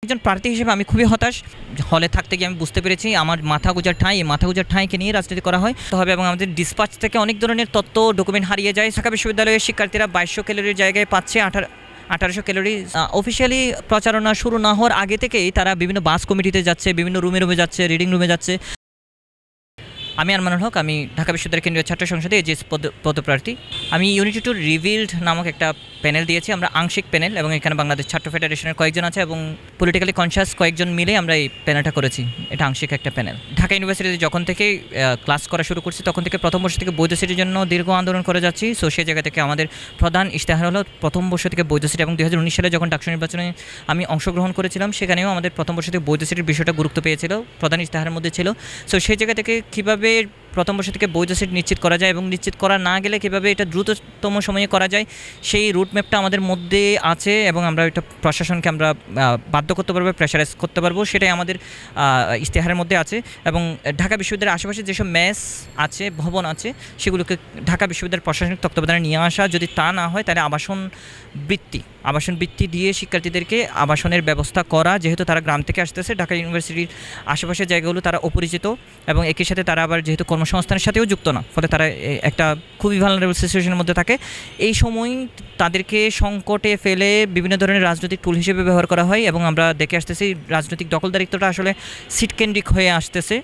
একজন প্রার্থী হিসেবে আমি খুবই হতাশ। হলে থাকতে গিয়ে আমি বুঝতে পেরেছি আমার মাথা গোঁজার ঠাঁই, এই মাথা গোঁজার ঠাঁইকে নিয়ে রাজনীতি করা হয় হবে এবং আমাদের ডিসপাচ থেকে অনেক ধরনের তথ্য ডকুমেন্ট হারিয়ে যায়। ঢাকা বিশ্ববিদ্যালয়ের শিক্ষার্থীরা 2200 ক্যালোরির জায়গায় পাচ্ছে 1800 ক্যালোরি। অফিসিয়ালি প্রচারণা শুরু না হওয়ার আগে থেকেই তারা বিভিন্ন বাস কমিটিতে যাচ্ছে, বিভিন্ন রুমে যাচ্ছে, রিডিং রুমে যাচ্ছে। আমি আরমানুল হক, আমি ঢাকা বিশ্ববিদ্যালয়ের কেন্দ্রীয় ছাত্র সংসদে এজিএস পদপ্রার্থী। আমি ইউনিটি টু রিভিল্ড নামক একটা প্যানেল দিয়েছি, আমরা আংশিক প্যানেল, এবং এখানে বাংলাদেশ ছাত্র ফেডারেশনের কয়েকজন আছে এবং পলিটিক্যালি কনসিয়াস কয়েকজন মিলে আমরা এই প্যানেলটা করেছি। এটা আংশিক একটা প্যানেল। ঢাকা ইউনিভার্সিটিতে যখন থেকে ক্লাস করা শুরু করছি তখন থেকে প্রথম বর্ষ থেকে বৈধ সিটির জন্য দীর্ঘ আন্দোলন করে যাচ্ছি। সো সেই জায়গা থেকে আমাদের প্রধান ইশতেহার হলো প্রথম বর্ষ থেকে বৈধ সিটি, এবং 2019 সালে যখন ডাকসু নির্বাচনে আমি অংশগ্রহণ করেছিলাম সেখানেও আমাদের প্রথম বর্ষ থেকে বৈধ সিটির বিষয়টা গুরুত্ব পেয়েছিল, প্রধান ইশতেহারের মধ্যে ছিল। সো সেই জায়গা থেকে কীভাবে প্রথম বর্ষ থেকে বৈধ সিট নিশ্চিত করা যায় এবং নিশ্চিত করা না গেলে কীভাবে এটা দ্রুততম সময়ে করা যায় সেই রুটম্যাপটা আমাদের মধ্যে আছে, এবং আমরা এটা প্রশাসনকে আমরা বাধ্য করতে পারবো, প্রেশারাইজ করতে পারবো, সেটাই আমাদের ইশতেহারের মধ্যে আছে। এবং ঢাকা বিশ্ববিদ্যালয়ের আশেপাশে যেসব মেস আছে, ভবন আছে, সেগুলোকে ঢাকা বিশ্ববিদ্যালয়ের প্রশাসনিক তত্ত্বাবধানে নিয়ে আসা। যদি তা না হয় তাহলে আবাসন বৃত্তি দিয়ে শিক্ষার্থীদেরকে আবাসনের ব্যবস্থা করা। যেহেতু তারা গ্রাম থেকে আসতেছে, ঢাকা ইউনিভার্সিটির আশেপাশের জায়গাগুলো তারা অপরিচিত, এবং একই সাথে তারা আবার যেহেতু কর্মসংস্থানের সাথেও যুক্ত না, ফলে তারা একটা খুবই ভালনারেবল সিচুয়েশনের মধ্যে থাকে। এই সময় তাদেরকে সংকটে ফেলে বিভিন্ন ধরনের রাজনৈতিক টুল হিসেবে ব্যবহার করা হয়, এবং আমরা দেখে আসতেছি রাজনৈতিক দখলদারিত্বটা আসলে সিট কেন্দ্রিক হয়ে আসতেছে,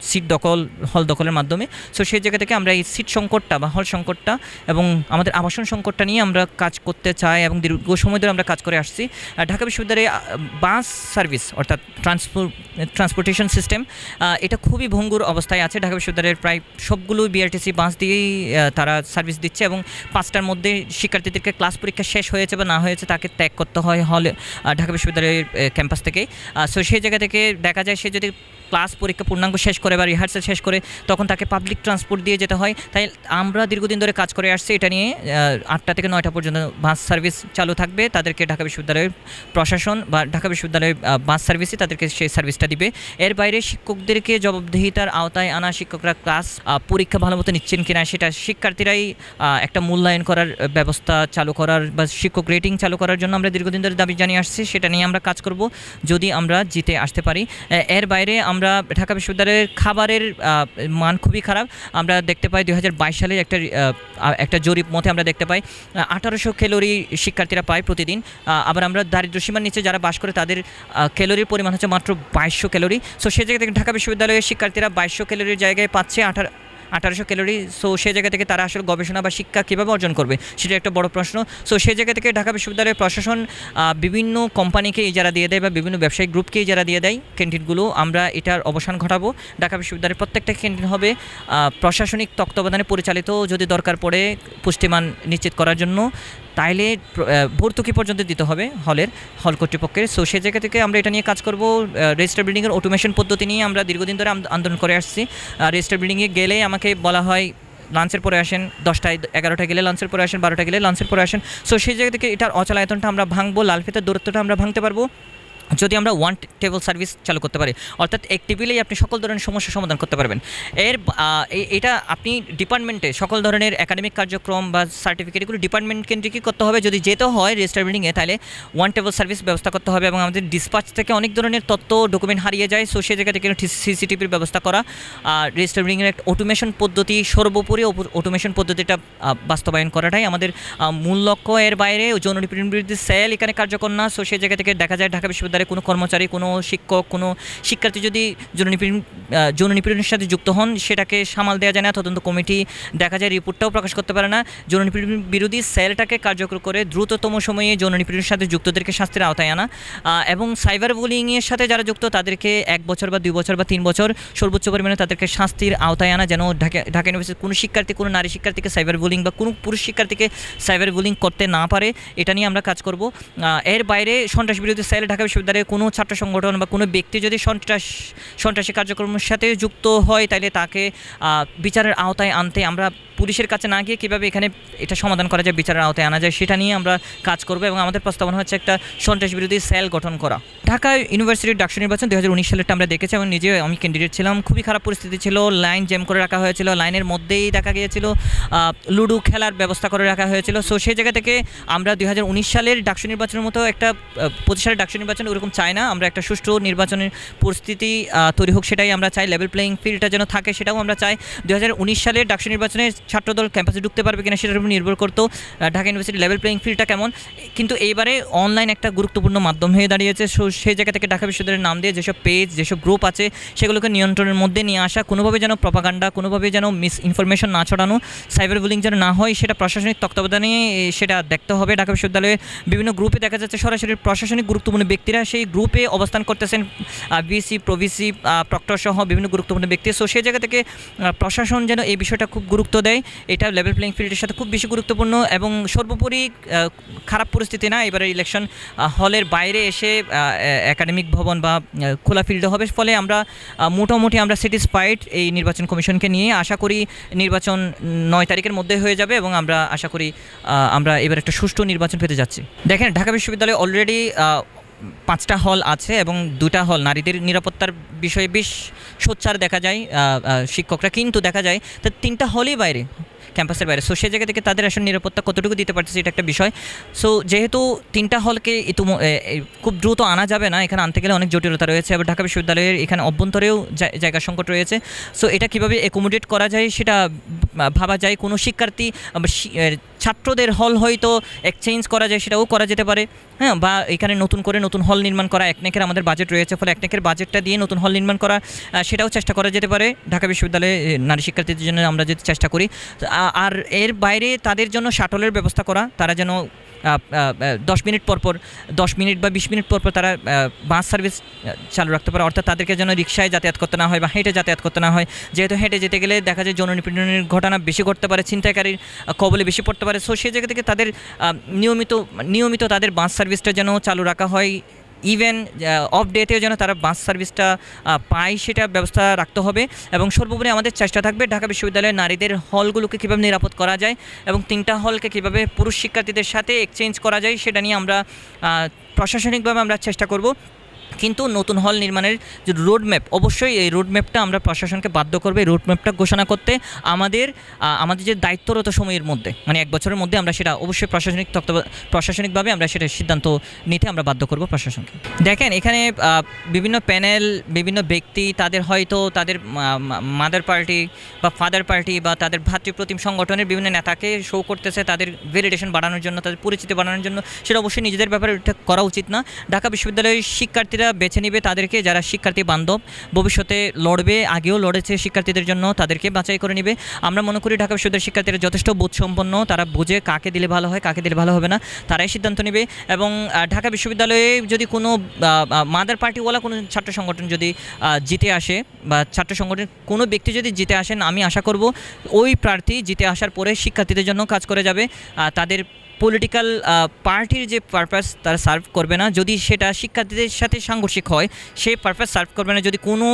সিট দখল, হল দখলের মাধ্যমে। সো সেই জায়গা থেকে আমরা এই সিট সংকটটা বা হল সংকটটা এবং আমাদের আবাসন সংকটটা নিয়ে আমরা কাজ করতে চাই, এবং দীর্ঘ সময় ধরে আমরা কাজ করে আসছি। ঢাকা বিশ্ববিদ্যালয়ে বাস সার্ভিস অর্থাৎ ট্রান্সপোর্টেশন সিস্টেম এটা খুবই ভঙ্গুর অবস্থায় আছে। ঢাকা বিশ্ববিদ্যালয়ের প্রায় সবগুলো বিআরটিসি বাস দিয়েই তারা সার্ভিস দিচ্ছে, এবং 5টার মধ্যে শিক্ষার্থীদেরকে ক্লাস পরীক্ষা শেষ হয়েছে বা না হয়েছে তাকে ত্যাগ করতে হয় হলে ঢাকা বিশ্ববিদ্যালয়ের ক্যাম্পাস থেকেই। সো সেই জায়গা থেকে দেখা যায় সে যদি ক্লাস পরীক্ষা পূর্ণাঙ্গ শেষ করে বা রিহার্সাল শেষ করে তখন তাকে পাবলিক ট্রান্সপোর্ট দিয়ে যেতে হয়। তাই আমরা দীর্ঘদিন ধরে কাজ করে আসছি এটা নিয়ে। 8টা থেকে 9টা পর্যন্ত বাস সার্ভিস চালু থাকবে, তাদেরকে ঢাকা বিশ্ববিদ্যালয়ের প্রশাসন বা ঢাকা বিশ্ববিদ্যালয়ের বাস সার্ভিসে তাদেরকে সেই সার্ভিসটা দিবে। এর বাইরে শিক্ষকদেরকে জবাবদিহিতার আওতায় আনা, শিক্ষকরা ক্লাস পরীক্ষা ভালো মতো নিচ্ছেন কিনা সেটা শিক্ষার্থীরাই একটা মূল্যায়ন করার ব্যবস্থা চালু করার বা শিক্ষক রেটিং চালু করার জন্য আমরা দীর্ঘদিন ধরে দাবি জানিয়ে আসছি। সেটা নিয়ে আমরা কাজ করব যদি আমরা জিতে আসতে পারি। এর বাইরে আমরা ঢাকা বিশ্ববিদ্যালয়ের খাবারের মান খুবই খারাপ। আমরা দেখতে পাই 2022 সালে একটা জরিপ মতে আমরা দেখতে পাই 1800 ক্যালোরি শিক্ষার্থীরা পায় প্রতিদিন। আবার আমরা দারিদ্র্যসীমার নিচে যারা বাস করে তাদের ক্যালোরির পরিমাণ হচ্ছে মাত্র 2200 ক্যালোরি। সো সেই জায়গা থেকে ঢাকা বিশ্ববিদ্যালয়ের শিক্ষার্থীরা 2200 ক্যালোরির জায়গায় পাচ্ছে 1800 ক্যালোরি। সো সেই জায়গা থেকে তারা আসলে গবেষণা বা শিক্ষা কীভাবে অর্জন করবে সেটা একটা বড় প্রশ্ন। সো সেই জায়গা থেকে ঢাকা বিশ্ববিদ্যালয়ের প্রশাসন বিভিন্ন কোম্পানিকে ইজারা দিয়ে দেয় বা বিভিন্ন ব্যবসায়িক গ্রুপকে ইজারা দিয়ে দেয় ক্যান্টিনগুলো। আমরা এটার অবসান ঘটাবো। ঢাকা বিশ্ববিদ্যালয়ের প্রত্যেকটা ক্যান্টিন হবে প্রশাসনিক তত্ত্বাবধানে পরিচালিত, যদি দরকার পড়ে পুষ্টিমান নিশ্চিত করার জন্য তাইলে ভর্তুকি পর্যন্ত দিতে হবে হল কর্তৃপক্ষের। সো সেই জায়গা থেকে আমরা এটা নিয়ে কাজ করব। রেজিস্টার বিল্ডিংয়ের অটোমেশন পদ্ধতি নিয়ে আমরা দীর্ঘদিন ধরে আন্দোলন করে আসছি। রেজিস্টার বিল্ডিংয়ে গেলে আমাকে বলা হয় লাঞ্চের পরে আসেন, 10টায় 11টা গেলে লাঞ্চের পরে আসেন, 12টা গেলে লাঞ্চের পরে আসেন। সো সেই জায়গা থেকে এটার অচলায়তনটা আমরা ভাঙবো, লালফিতের দূরত্বটা আমরা ভাঙতে পারবো যদি আমরা ওয়ান টেবল সার্ভিস চালু করতে পারি। অর্থাৎ এক টেবিলেই আপনি সকল ধরনের সমস্যার সমাধান করতে পারবেন। এটা আপনি ডিপার্টমেন্টে সকল ধরনের একাডেমিক কার্যক্রম বা সার্টিফিকেট এগুলো ডিপার্টমেন্ট কেন্দ্রিকই করতে হবে। যদি যেতে হয় রেজিস্টার বিল্ডিংয়ে তাহলে ওয়ান টেবল সার্ভিস ব্যবস্থা করতে হবে, এবং আমাদের ডিসপাচ থেকে অনেক ধরনের তথ্য ডকুমেন্ট হারিয়ে যায়। সো সেই জায়গা থেকে সিসিটিভির ব্যবস্থা করা, রেজিস্টার বিল্ডিংয়ের একটা অটোমেশন পদ্ধতি, সর্বোপরি অটোমেশন পদ্ধতিটা বাস্তবায়ন করাটাই আমাদের মূল লক্ষ্য। এর বাইরে যৌন নিপীড়ন বিরোধী সেল এখানে কার্যকর না। সো সেই জায়গা থেকে দেখা যায় ঢাকা বিশ্ববিদ্যালয় কোনো কর্মচারী, কোনো শিক্ষক, কোনো শিক্ষার্থী যদি যৌন নিপীড়নের সাথে যুক্ত হন সেটাকে সামাল দেওয়া যায় না, তদন্ত কমিটি দেখা যায় রিপোর্টটাও প্রকাশ করতে পারে না। যৌন নিপীড়ন বিরোধী সেলটাকে কার্যকর করে দ্রুততম সময়ে যৌন নিপীড়নের সাথে যুক্তদেরকে শাস্তির আওতায় আনা, এবং সাইবার বুলিংয়ের সাথে যারা যুক্ত তাদেরকে 1 বছর বা 2 বছর বা 3 বছর সর্বোচ্চ পরিমাণে তাদেরকে শাস্তির আওতায় আনা, যেন ঢাকা ইউনিভার্সিটির কোনো শিক্ষার্থী, কোনো নারী শিক্ষার্থীকে সাইবার বুলিং বা কোনো পুরুষ শিক্ষার্থীকে সাইবার বুলিং করতে না পারে, এটা নিয়ে আমরা কাজ করব। এর বাইরে সন্ত্রাস বিরোধী সেল ঢাকা বিশ্ববিদ্যালয়ে কোনো ছাত্র সংগঠন বা কোনো ব্যক্তি যদি সন্ত্রাসী কার্যক্রমের সাথে যুক্ত হয় তাহলে তাকে বিচারের আওতায় আনতে আমরা পুলিশের কাছে না গিয়ে কীভাবে এখানে এটা সমাধান করা যায়, বিচারের আওতায় আনা যায়, সেটা নিয়ে আমরা কাজ করব। এবং আমাদের প্রস্তাবনা হচ্ছে একটা সন্ত্রাস বিরোধী সেল গঠন করা। ঢাকা ইউনিভার্সিটির ডাকসু নির্বাচন 2019 সালেরটা আমরা দেখেছি, এবং নিজে আমি ক্যান্ডিডেট ছিলাম। খুবই খারাপ পরিস্থিতি ছিল, লাইন জ্যাম করে রাখা হয়েছিল, লাইনের মধ্যেই দেখা গিয়েছিল লুডো খেলার ব্যবস্থা করে রাখা হয়েছিল। সো সেই জায়গা থেকে আমরা 2019 সালের ডাকসু নির্বাচনের মতো একটা 25 সালের ডাকসু নির্বাচন ওরকম চাই না। আমরা একটা সুষ্ঠু নির্বাচনের পরিস্থিতি তৈরি হোক, সেটাই আমরা চাই। লেভেল প্লেয়িং ফিল্ডটা যেন থাকে, সেটাও আমরা চাই। 2019 সালের ডাকসু নির্বাচনে ছাত্রদল ক্যাম্পাসে ঢুকতে পারবে কিনা সেটার উপর নির্ভর করতো ঢাকা ইউনিভার্সিটির লেভেল প্লেয়িং ফিল্ডটা কেমন। কিন্তু এইবারে অনলাইন একটা গুরুত্বপূর্ণ মাধ্যম হয়ে দাঁড়িয়েছে। সো সেই জায়গা থেকে ঢাকা বিশ্ববিদ্যালয়ের নাম দিয়ে যেসব পেজ, যেসব গ্রুপ আছে সেগুলোকে নিয়ন্ত্রণের মধ্যে নিয়ে আসা, কোনোভাবে যেন প্রপাগান্ডা, কোনোভাবে যেন মিস ইনফরমেশন না ছড়ানো, সাইবার বুলিং যেন না হয়, সেটা প্রশাসনিক তত্ত্বাবধানে সেটা দেখতে হবে। ঢাকা বিশ্ববিদ্যালয়ের বিভিন্ন গ্রুপে দেখা যাচ্ছে সরাসরি প্রশাসনিক গুরুত্বপূর্ণ ব্যক্তিরা সেই গ্রুপে অবস্থান করতেছেন, ভিসি, প্রভিসি, প্রক্টর সহ বিভিন্ন গুরুত্বপূর্ণ ব্যক্তি। সো সেই জায়গা থেকে প্রশাসন যেন এই বিষয়টা খুব গুরুত্ব দেয়। এটা লেভেল প্লেয়িং ফিল্ডের সাথে খুব বেশি গুরুত্বপূর্ণ। এবং সর্বোপরি খারাপ পরিস্থিতি না, এবারে ইলেকশন হলের বাইরে এসে একাডেমিক ভবন বা খোলা ফিল্ডে হবে। ফলে আমরা মোটামুটি আমরা স্যাটিসফাইড এই নির্বাচন কমিশনকে নিয়ে। আশা করি নির্বাচন 9 তারিখের মধ্যে হয়ে যাবে এবং আমরা আশা করি আমরা এবার একটা সুষ্ঠু নির্বাচন পেতে যাচ্ছি। দেখেন, ঢাকা বিশ্ববিদ্যালয়ে অলরেডি 5টা হল আছে এবং 2টা হল নারীদের নিরাপত্তার বিষয়ে বেশ সোচ্চার দেখা যায় শিক্ষকরা, কিন্তু দেখা যায় তার 3টা হলই বাইরে, ক্যাম্পাসের বাইরে। সো সেই জায়গা থেকে তাদের আসলে নিরাপত্তা কতটুকু দিতে পারতেছে এটা একটা বিষয়। সো যেহেতু 3টা হলকে খুব দ্রুত আনা যাবে না, এখানে আনতে গেলে অনেক জটিলতা রয়েছে। আবার ঢাকা বিশ্ববিদ্যালয়ের এখানে অভ্যন্তরেও জায়গা সংকট রয়েছে। সো এটা কীভাবে অ্যাকোমোডেট করা যায় সেটা ভাবা যায়। কোনো শিক্ষার্থী ছাত্রদের হল হয়তো এক্সচেঞ্জ করা যায়, সেটাও করা যেতে পারে। হ্যাঁ, বা এখানে নতুন করে নতুন হল নির্মাণ করা, একনেকের আমাদের বাজেট রয়েছে, ফলে একনেকের বাজেটটা দিয়ে নতুন হল নির্মাণ করা, সেটাও চেষ্টা করা যেতে পারে ঢাকা বিশ্ববিদ্যালয়ে নারী শিক্ষার্থীদের জন্য আমরা যদি চেষ্টা করি। আর এর বাইরে তাদের জন্য শাটলের ব্যবস্থা করা, তারা যেন 10 মিনিট পরপর, 10 মিনিট বা 20 মিনিট পরপর তারা বাস সার্ভিস চালু রাখতে পারে। অর্থাৎ তাদেরকে যেন রিক্সায় যাতায়াত করতে না হয় বা হেঁটে যাতায়াত করতে না হয়। যেহেতু হেঁটে যেতে গেলে দেখা যায় যৌন নিপীড়নের ঘটনা বেশি ঘটতে পারে, ছিনতাইকারীর কবলে বেশি পড়তে পারে। সো সেই জায়গা থেকে তাদের নিয়মিত তাদের বাস সার্ভিসটা যেন চালু রাখা হয়। ইভেন অফ ডেতেও যেন তারা বাস সার্ভিসটা পায়, সেটা ব্যবস্থা রাখতে হবে। এবং সর্বোপরি আমাদের চেষ্টা থাকবে ঢাকা বিশ্ববিদ্যালয়ের নারীদের হলগুলোকে কীভাবে নিরাপদ করা যায় এবং 3টা হলকে কীভাবে পুরুষ শিক্ষার্থীদের সাথে এক্সচেঞ্জ করা যায় সেটা নিয়ে আমরা প্রশাসনিকভাবে আমরা চেষ্টা করব। কিন্তু নতুন হল নির্মাণের যে রোডম্যাপ, অবশ্যই এই রোডম্যাপটা আমরা প্রশাসনকে বাধ্য করবো এই রোডম্যাপটা ঘোষণা করতে। আমাদের যে দায়িত্বরত সময়ের মধ্যে, মানে 1 বছরের মধ্যে আমরা সেটা অবশ্যই প্রশাসনিকভাবে আমরা সেটা সিদ্ধান্ত নিতে আমরা বাধ্য করব প্রশাসনকে। দেখেন, এখানে বিভিন্ন প্যানেল, বিভিন্ন ব্যক্তি তাদের হয়তো তাদের মাদার পার্টি বা ফাদার পার্টি বা তাদের ভাতৃপ্রতিম সংগঠনের বিভিন্ন নেতাকে শো করতেছে তাদের ভ্যালিডেশন বাড়ানোর জন্য, তাদের পরিচিতি বাড়ানোর জন্য। সেটা অবশ্যই নিজেদের ব্যাপারে এটা করা উচিত না। ঢাকা বিশ্ববিদ্যালয়ের শিক্ষার্থীরা বেছে নেবে তাদেরকে যারা শিক্ষার্থী বান্ধব, ভবিষ্যতে লড়বে, আগেও লড়েছে শিক্ষার্থীদের জন্য, তাদেরকে বাছাই করে নেবে। আমরা মনে করি ঢাকা বিশ্ববিদ্যালয়ের শিক্ষার্থীরা যথেষ্ট বোধসম্পন্ন, তারা বোঝে কাকে দিলে ভালো হয়, কাকে দিলে ভালো হবে না, তারাই সিদ্ধান্ত নেবে। এবং ঢাকা বিশ্ববিদ্যালয়ে যদি কোনো মাদার পার্টিওয়ালা কোনো ছাত্র সংগঠন যদি জিতে আসে বা ছাত্র সংগঠনের কোনো ব্যক্তি যদি জিতে আসেন, আমি আশা করব ওই প্রার্থী জিতে আসার পরে শিক্ষার্থীদের জন্য কাজ করে যাবে। তাদের পলিটিক্যাল পার্টির যে পারপাস তারা সার্ভ করবে না, যদি সেটা শিক্ষার্থীদের সাথে সাংঘর্ষিক হয় সেই পারপাস সার্ভ করবে না। যদি কোনো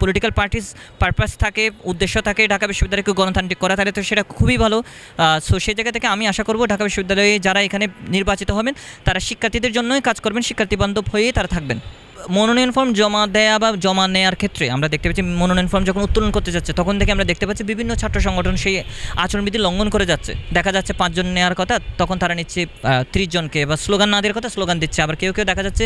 পলিটিক্যাল পার্টির পারপাস থাকে, উদ্দেশ্য থাকে ঢাকা বিশ্ববিদ্যালয়কে গণতান্ত্রিক করা, তাহলে তো সেটা খুবই ভালো। সো সেই জায়গা থেকে আমি আশা করব ঢাকা বিশ্ববিদ্যালয়ে যারা এখানে নির্বাচিত হবেন তারা শিক্ষার্থীদের জন্যই কাজ করবেন, শিক্ষার্থী বান্ধব হয়েই তারা থাকবেন। মনোনয়ন ফর্ম জমা দেয়া বা জমা নেওয়ার ক্ষেত্রে আমরা দেখতে পাচ্ছি মনোনয়ন ফর্ম যখন উত্তোলন করতে যাচ্ছে তখন থেকে আমরা দেখতে পাচ্ছি বিভিন্ন ছাত্র সংগঠন সেই আচরণবিধি লঙ্ঘন করে যাচ্ছে। দেখা যাচ্ছে 5 জন নেওয়ার কথা, তখন তারা নিচ্ছে 30 জনকে, বা স্লোগান না দেওয়ার কথা স্লোগান দিচ্ছে। আবার কেউ দেখা যাচ্ছে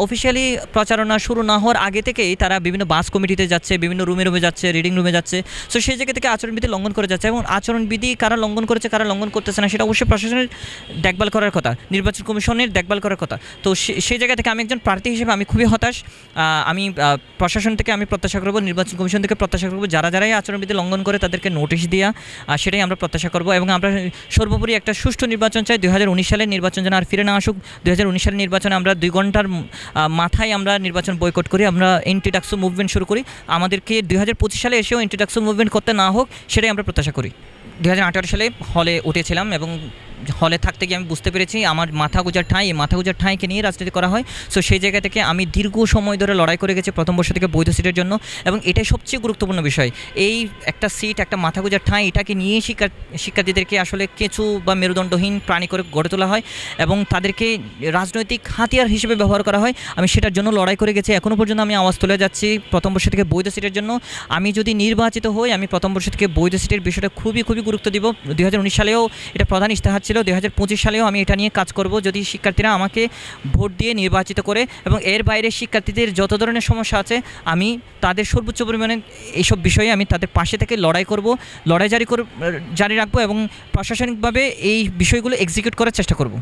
অফিসিয়ালি প্রচারণা শুরু না হওয়ার আগে থেকেই তারা বিভিন্ন বাস কমিটিতে যাচ্ছে, বিভিন্ন রুমে যাচ্ছে, রিডিং রুমে যাচ্ছে। সো সেই জায়গা থেকে আচরণবিধি লঙ্ঘন করে যাচ্ছে। এবং আচরণবিধি কারা লঙ্ঘন করেছে, কারা লঙ্ঘন করতেছে না, সেটা অবশ্যই প্রশাসনের দেখভাল করার কথা, নির্বাচন কমিশনের দেখভাল করার কথা। তো সেই জায়গা থেকে আমি একজন প্রার্থী হিসেবে আমি খুবই হতাশ। আমি প্রশাসন থেকে আমি প্রত্যাশা করব, নির্বাচন কমিশন থেকে প্রত্যাশা করব যারাই আচরণবিধি লঙ্ঘন করে তাদেরকে নোটিশ দেওয়া, সেটাই আমরা প্রত্যাশা করব। এবং আমরা সর্বোপরি একটা সুষ্ঠু নির্বাচন চাই। 2019 সালের নির্বাচন যেন আর ফিরে না আসুক। 2019 সালের নির্বাচনে আমরা 2 ঘন্টার মাথায় আমরা নির্বাচন বয়কট করি, আমরা এন্টি ডাকসু মুভমেন্ট শুরু করি। আমাদেরকে 2025 সালে এসেও এন্টি ডাকসু মুভমেন্ট করতে না হোক, সেটাই আমরা প্রত্যাশা করি। 2018 সালে হলে উঠেছিলাম এবং হলে থাকতে গিয়ে আমি বুঝতে পেরেছি আমার মাথা গোজার ঠাঁই, এই মাথা গোজার ঠাঁইকে নিয়ে রাজনীতি করা হয়। সো সেই জায়গা থেকে আমি দীর্ঘ সময় ধরে লড়াই করে গেছি প্রথম বর্ষ থেকে বৈধ সিটের জন্য। এবং এটাই সবচেয়ে গুরুত্বপূর্ণ বিষয়, এই একটা সিট, একটা মাথা গোজার ঠাঁই, এটাকে নিয়ে শিক্ষার্থীদেরকে আসলে কেঁচু বা মেরুদণ্ডহীন প্রাণী করে গড়ে তোলা হয় এবং তাদেরকে রাজনৈতিক হাতিয়ার হিসেবে ব্যবহার করা হয়। আমি সেটার জন্য লড়াই করে গেছি, এখনও পর্যন্ত আমি আওয়াজ তুলে যাচ্ছি প্রথম বর্ষ থেকে বৈধ সিটের জন্য। আমি যদি নির্বাচিত হই, আমি প্রথম বর্ষ থেকে বৈধ সিটের বিষয়টা খুবই গুরুত্ব দিব। 2019 সালেও এটা প্রধান ইশতেহার ছিল, 2025 সালেও আমি এটা নিয়ে কাজ করব যদি শিক্ষার্থীরা আমাকে ভোট দিয়ে নির্বাচিত করে। এবং এর বাইরে শিক্ষার্থীদের যত ধরনের সমস্যা আছে আমি তাদের সর্বোচ্চ পরিমাণে এইসব বিষয়ে আমি তাদের পাশে থেকে লড়াই জারি রাখবো এবং প্রশাসনিকভাবে এই বিষয়গুলো এক্সিকিউট করার চেষ্টা করব।